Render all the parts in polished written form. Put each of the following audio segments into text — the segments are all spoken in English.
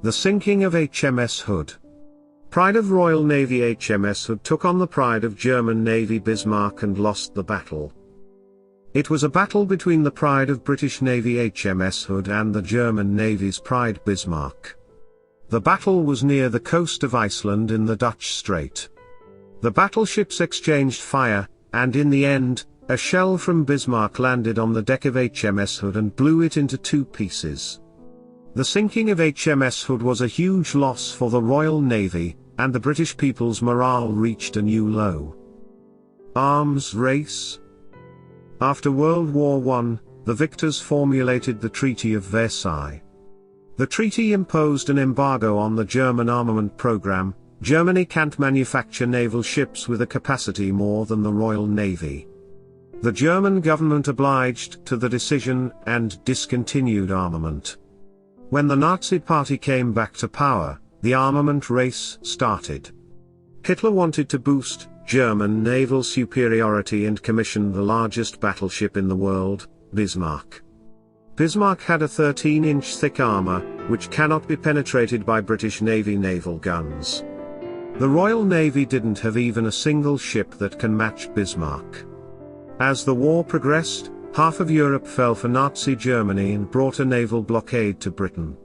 The sinking of HMS Hood. Pride of Royal Navy HMS Hood took on the pride of German Navy Bismarck and lost the battle. It was a battle between the pride of British Navy HMS Hood and the German Navy's pride Bismarck. The battle was near the coast of Iceland in the Dutch Strait. The battleships exchanged fire, and in the end, a shell from Bismarck landed on the deck of HMS Hood and blew it into two pieces. The sinking of HMS Hood was a huge loss for the Royal Navy, and the British people's morale reached a new low. Arms race. After World War I, the victors formulated the Treaty of Versailles. The treaty imposed an embargo on the German armament program. Germany can't manufacture naval ships with a capacity more than the Royal Navy. The German government obliged to the decision and discontinued armament. When the Nazi Party came back to power, the armament race started. Hitler wanted to boost German naval superiority and commissioned the largest battleship in the world, Bismarck. Bismarck had a 13-inch thick armor, which cannot be penetrated by British Navy naval guns. The Royal Navy didn't have even a single ship that can match Bismarck. As the war progressed, half of Europe fell for Nazi Germany and brought a naval blockade to Britain.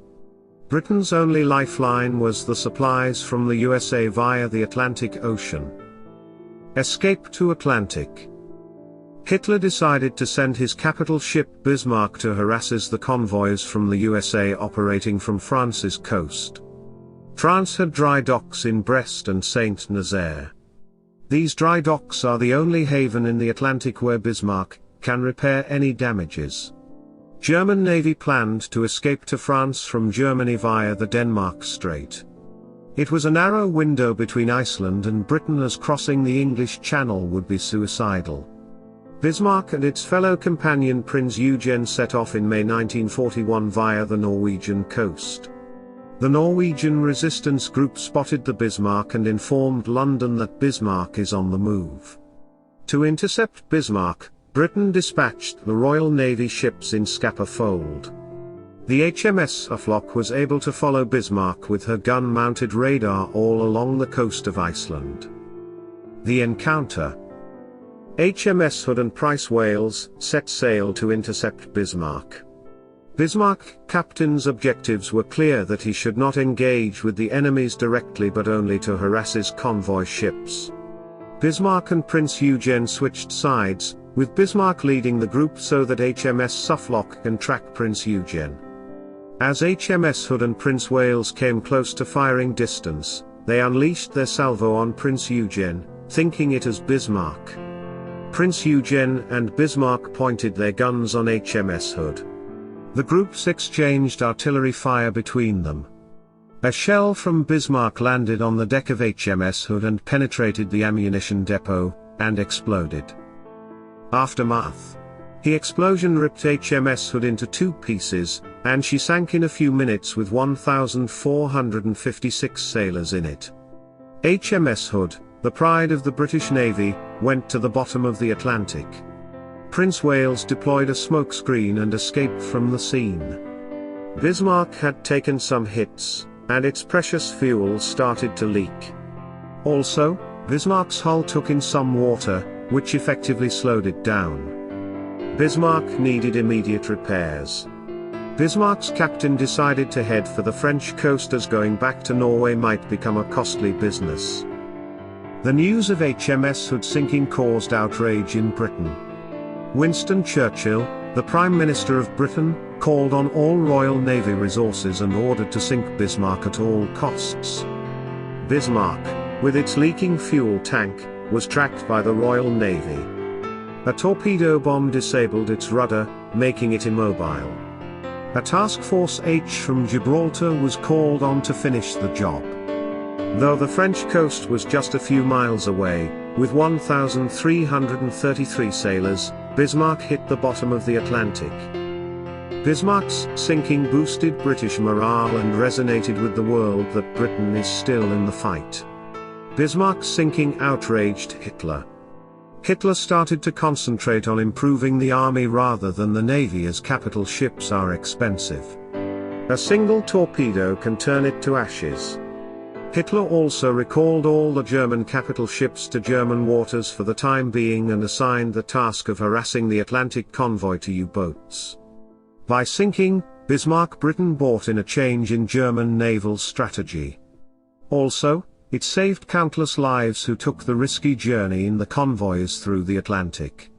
Britain's only lifeline was the supplies from the USA via the Atlantic Ocean. Escape to Atlantic. Hitler decided to send his capital ship Bismarck to harass the convoys from the USA operating from France's coast. France had dry docks in Brest and Saint-Nazaire. These dry docks are the only haven in the Atlantic where Bismarck can repair any damages. German Navy planned to escape to France from Germany via the Denmark Strait. It was a narrow window between Iceland and Britain, as crossing the English Channel would be suicidal. Bismarck and its fellow companion Prince Eugen set off in May 1941 via the Norwegian coast. The Norwegian resistance group spotted the Bismarck and informed London that Bismarck is on the move. To intercept Bismarck, Britain dispatched the Royal Navy ships in Scapa Fold. The HMS Hood was able to follow Bismarck with her gun-mounted radar all along the coast of Iceland. The encounter. HMS Hood and Prince Wales set sail to intercept Bismarck. Bismarck captain's objectives were clear: that he should not engage with the enemies directly but only to harass his convoy ships. Bismarck and Prince Eugen switched sides, with Bismarck leading the group so that HMS Hood can track Prince Eugen. As HMS Hood and Prince Wales came close to firing distance, they unleashed their salvo on Prince Eugen, thinking it as Bismarck. Prince Eugen and Bismarck pointed their guns on HMS Hood. The groups exchanged artillery fire between them. A shell from Bismarck landed on the deck of HMS Hood and penetrated the ammunition depot, and exploded. Aftermath. The explosion ripped HMS Hood into two pieces, and she sank in a few minutes with 1,456 sailors in it. HMS Hood, the pride of the British Navy, went to the bottom of the Atlantic. Prince Wales deployed a smokescreen and escaped from the scene. Bismarck had taken some hits, and its precious fuel started to leak. Also, Bismarck's hull took in some water, which effectively slowed it down. Bismarck needed immediate repairs. Bismarck's captain decided to head for the French coast, as going back to Norway might become a costly business. The news of HMS Hood sinking caused outrage in Britain. Winston Churchill, the Prime Minister of Britain, called on all Royal Navy resources and ordered to sink Bismarck at all costs. Bismarck, with its leaking fuel tank, was tracked by the Royal Navy. A torpedo bomb disabled its rudder, making it immobile. A Task Force H from Gibraltar was called on to finish the job. Though the French coast was just a few miles away, with 1,333 sailors, Bismarck hit the bottom of the Atlantic. Bismarck's sinking boosted British morale and resonated with the world that Britain is still in the fight. Bismarck's sinking outraged Hitler. Hitler started to concentrate on improving the army rather than the navy, as capital ships are expensive. A single torpedo can turn it to ashes. Hitler also recalled all the German capital ships to German waters for the time being and assigned the task of harassing the Atlantic convoy to U-boats. By sinking Bismarck, Britain brought in a change in German naval strategy. Also, it saved countless lives who took the risky journey in the convoys through the Atlantic.